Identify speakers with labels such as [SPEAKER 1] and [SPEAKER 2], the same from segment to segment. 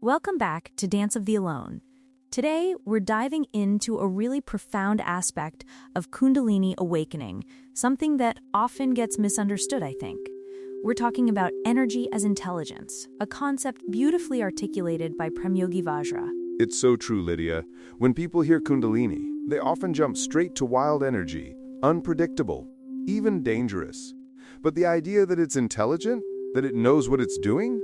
[SPEAKER 1] Welcome back to Dance of the Alone. Today, we're diving into a really profound aspect of Kundalini awakening, something that often gets misunderstood, I think. We're talking about energy as intelligence, a concept beautifully articulated by Premyogi Vajra.
[SPEAKER 2] It's so true, Lydia. When people hear Kundalini, they often jump straight to wild energy, unpredictable, even dangerous. But the idea that it's intelligent, that it knows what it's doing,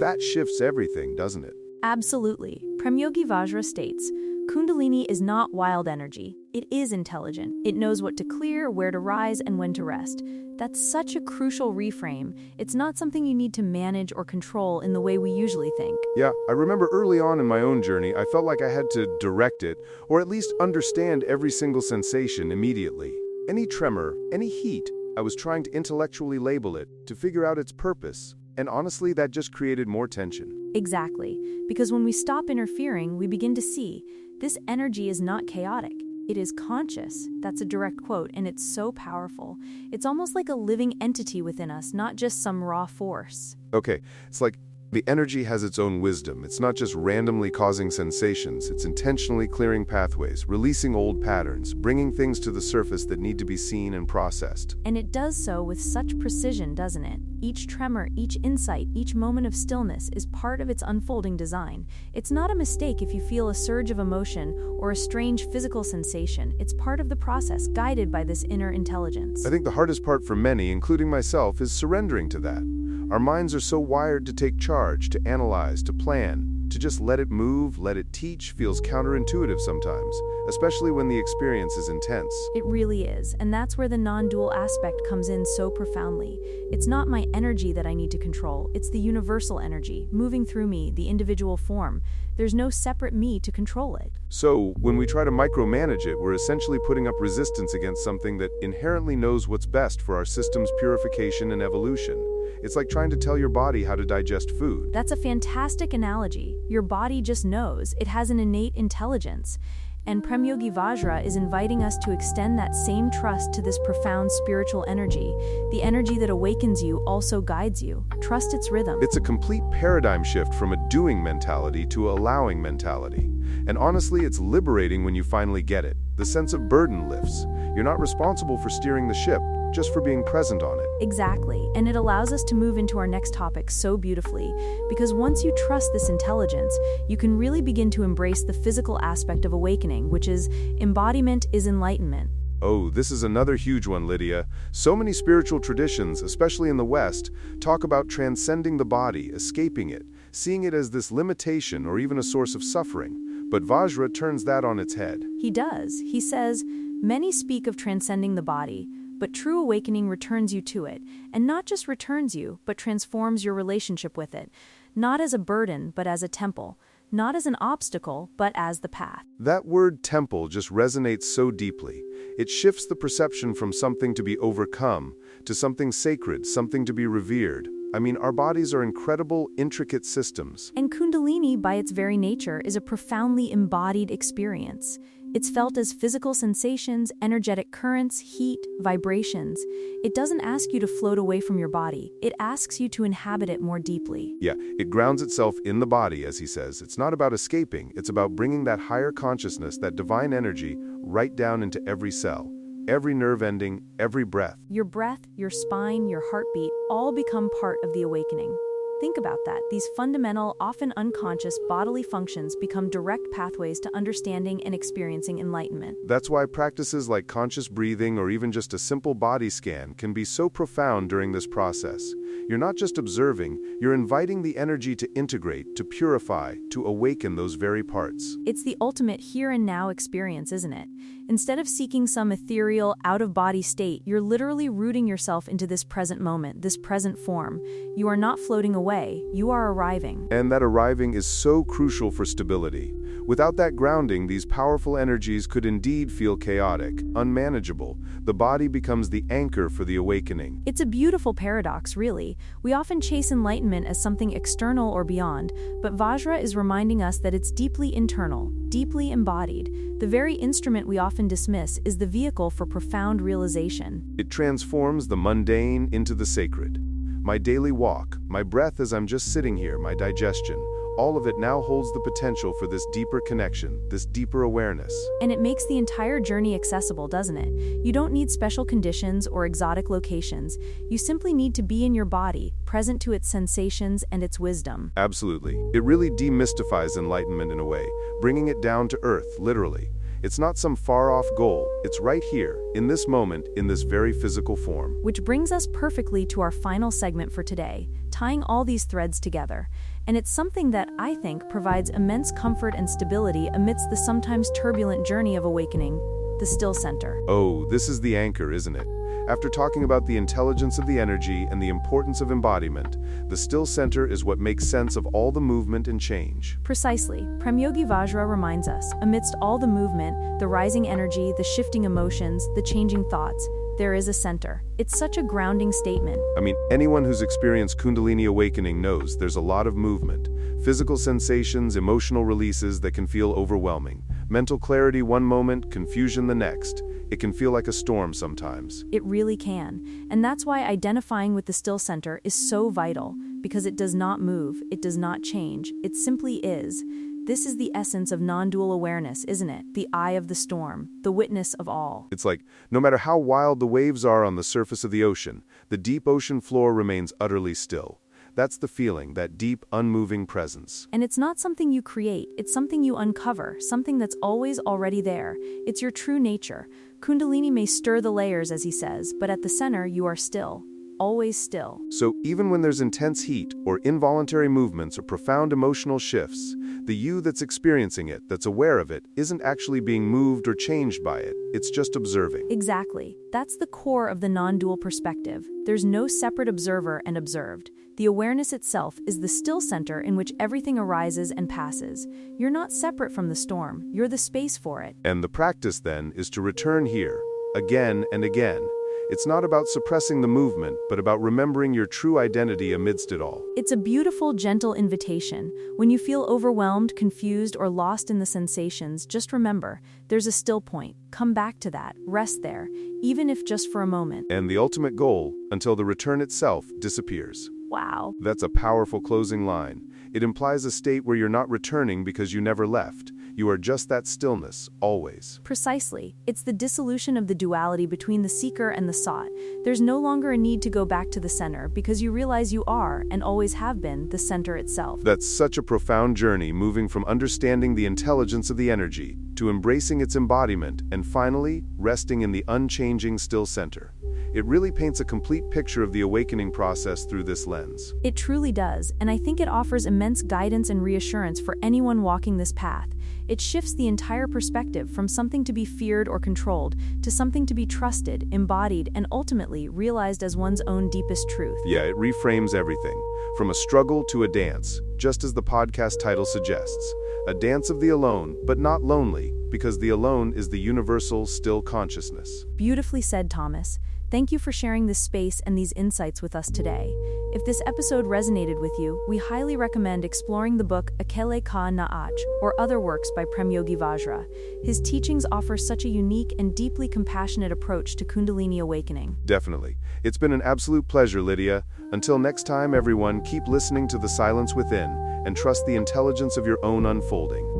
[SPEAKER 2] that shifts everything, doesn't it?
[SPEAKER 1] Absolutely. Premyogi Vajra states, Kundalini is not wild energy. It is intelligent. It knows what to clear, where to rise, and when to rest. That's such a crucial reframe. It's not something you need to manage or control in the way we usually think.
[SPEAKER 2] Yeah, I remember early on in my own journey, I felt like I had to direct it, or at least understand every single sensation immediately. Any tremor, any heat, I was trying to intellectually label it, to figure out its purpose. And honestly, that just created more tension.
[SPEAKER 1] Exactly. Because when we stop interfering, we begin to see this energy is not chaotic. It is conscious. That's a direct quote, and it's so powerful. It's almost like a living entity within us, not just some raw force.
[SPEAKER 2] Okay, it's like the energy has its own wisdom. It's not just randomly causing sensations. It's intentionally clearing pathways, releasing old patterns, bringing things to the surface that need to be seen and processed.
[SPEAKER 1] And it does so with such precision, doesn't it? Each tremor, each insight, each moment of stillness is part of its unfolding design. It's not a mistake if you feel a surge of emotion or a strange physical sensation. It's part of the process, guided by this inner intelligence.
[SPEAKER 2] I think the hardest part for many, including myself, is surrendering to that. Our minds are so wired to take charge, to analyze, to plan. To just let it move, let it teach, feels counterintuitive sometimes, especially when the experience is intense.
[SPEAKER 1] It really is, and that's where the non-dual aspect comes in so profoundly. It's not my energy that I need to control, it's the universal energy, moving through me, the individual form. There's no separate me to control it.
[SPEAKER 2] So, when we try to micromanage it, we're essentially putting up resistance against something that inherently knows what's best for our system's purification and evolution. It's like trying to tell your body how to digest food.
[SPEAKER 1] That's a fantastic analogy. Your body just knows. It has an innate intelligence. And Premyogi Vajra is inviting us to extend that same trust to this profound spiritual energy. The energy that awakens you also guides you. Trust its rhythm.
[SPEAKER 2] It's a complete paradigm shift from a doing mentality to a allowing mentality. And honestly, it's liberating when you finally get it. The sense of burden lifts. You're not responsible for steering the ship, just for being present on it.
[SPEAKER 1] Exactly, and it allows us to move into our next topic so beautifully, because once you trust this intelligence, you can really begin to embrace the physical aspect of awakening, which is embodiment is enlightenment.
[SPEAKER 2] Oh, this is another huge one, Lydia. So many spiritual traditions, especially in the West, talk about transcending the body, escaping it, seeing it as this limitation or even a source of suffering. But Vajra turns that on its head.
[SPEAKER 1] He does. He says, many speak of transcending the body, but true awakening returns you to it, and not just returns you, but transforms your relationship with it, not as a burden, but as a temple, not as an obstacle, but as the path.
[SPEAKER 2] That word temple just resonates so deeply. It shifts the perception from something to be overcome to something sacred, something to be revered. I mean, our bodies are incredible, intricate systems.
[SPEAKER 1] And Kundalini, by its very nature, is a profoundly embodied experience. It's felt as physical sensations, energetic currents, heat, vibrations. It doesn't ask you to float away from your body. It asks you to inhabit it more deeply.
[SPEAKER 2] Yeah, it grounds itself in the body, as he says. It's not about escaping. It's about bringing that higher consciousness, that divine energy, right down into every cell, every nerve ending, every breath.
[SPEAKER 1] Your breath, your spine, your heartbeat all become part of the awakening. Think about that. These fundamental, often unconscious bodily functions become direct pathways to understanding and experiencing enlightenment.
[SPEAKER 2] That's why practices like conscious breathing or even just a simple body scan can be so profound during this process. You're not just observing, you're inviting the energy to integrate, to purify, to awaken those very parts.
[SPEAKER 1] It's the ultimate here and now experience, isn't it? Instead of seeking some ethereal, out-of-body state, you're literally rooting yourself into this present moment, this present form. You are not floating away, you are arriving.
[SPEAKER 2] And that arriving is so crucial for stability. Without that grounding, these powerful energies could indeed feel chaotic, unmanageable. The body becomes the anchor for the awakening.
[SPEAKER 1] It's a beautiful paradox, really. We often chase enlightenment as something external or beyond, but Vajra is reminding us that it's deeply internal, deeply embodied. The very instrument we often dismiss is the vehicle for profound realization.
[SPEAKER 2] It transforms the mundane into the sacred. My daily walk, my breath as I'm just sitting here, my digestion, all of it now holds the potential for this deeper connection, this deeper awareness.
[SPEAKER 1] And it makes the entire journey accessible, doesn't it? You don't need special conditions or exotic locations. You simply need to be in your body, present to its sensations and its wisdom.
[SPEAKER 2] Absolutely. It really demystifies enlightenment in a way, bringing it down to earth, literally. It's not some far-off goal. It's right here, in this moment, in this very physical form.
[SPEAKER 1] Which brings us perfectly to our final segment for today, tying all these threads together. And it's something that I think provides immense comfort and stability amidst the sometimes turbulent journey of awakening, the still center.
[SPEAKER 2] Oh, this is the anchor, isn't it? After talking about the intelligence of the energy and the importance of embodiment, the still center is what makes sense of all the movement and change.
[SPEAKER 1] Precisely. Prem Yogi Vajra reminds us, amidst all the movement, the rising energy, the shifting emotions, the changing thoughts, there is a center. It's such a grounding statement.
[SPEAKER 2] I mean, anyone who's experienced Kundalini awakening knows there's a lot of movement. Physical sensations, emotional releases that can feel overwhelming. Mental clarity one moment, confusion the next. It can feel like a storm sometimes.
[SPEAKER 1] It really can. And that's why identifying with the still center is so vital, because it does not move, it does not change, it simply is. This is the essence of non-dual awareness, isn't it? The eye of the storm, the witness of all.
[SPEAKER 2] It's like, no matter how wild the waves are on the surface of the ocean, the deep ocean floor remains utterly still. That's the feeling, that deep, unmoving presence.
[SPEAKER 1] And it's not something you create, it's something you uncover, something that's always already there. It's your true nature. Kundalini may stir the layers, as he says, but at the center you are still. Always still.
[SPEAKER 2] So even when there's intense heat, or involuntary movements, or profound emotional shifts, the you that's experiencing it, that's aware of it, isn't actually being moved or changed by it. It's just observing.
[SPEAKER 1] Exactly. That's the core of the non-dual perspective. There's no separate observer and observed. The awareness itself is the still center in which everything arises and passes. You're not separate from the storm. You're the space for it.
[SPEAKER 2] And the practice, then, is to return here, again and again. It's not about suppressing the movement, but about remembering your true identity amidst it all.
[SPEAKER 1] It's a beautiful, gentle invitation. When you feel overwhelmed, confused, or lost in the sensations, just remember, there's a still point. Come back to that. Rest there, even if just for a moment.
[SPEAKER 2] And the ultimate goal, until the return itself disappears.
[SPEAKER 1] Wow.
[SPEAKER 2] That's a powerful closing line. It implies a state where you're not returning because you never left. You are just that stillness, always.
[SPEAKER 1] Precisely. It's the dissolution of the duality between the seeker and the sought. There's no longer a need to go back to the center because you realize you are, and always have been, the center itself.
[SPEAKER 2] That's such a profound journey, moving from understanding the intelligence of the energy to embracing its embodiment and finally resting in the unchanging still center. It really paints a complete picture of the awakening process through this lens.
[SPEAKER 1] It truly does, and I think it offers immense guidance and reassurance for anyone walking this path. It shifts the entire perspective from something to be feared or controlled to something to be trusted, embodied, and ultimately realized as one's own deepest truth.
[SPEAKER 2] Yeah, it reframes everything, from a struggle to a dance, just as the podcast title suggests. A dance of the alone, but not lonely, because the alone is the universal still consciousness.
[SPEAKER 1] Beautifully said, Thomas. Thank you for sharing this space and these insights with us today. If this episode resonated with you, we highly recommend exploring the book Akele Ka Naach, or other works by Prem Yogi Vajra. His teachings offer such a unique and deeply compassionate approach to Kundalini awakening.
[SPEAKER 2] Definitely. It's been an absolute pleasure, Lydia. Until next time, everyone, keep listening to the silence within and trust the intelligence of your own unfolding.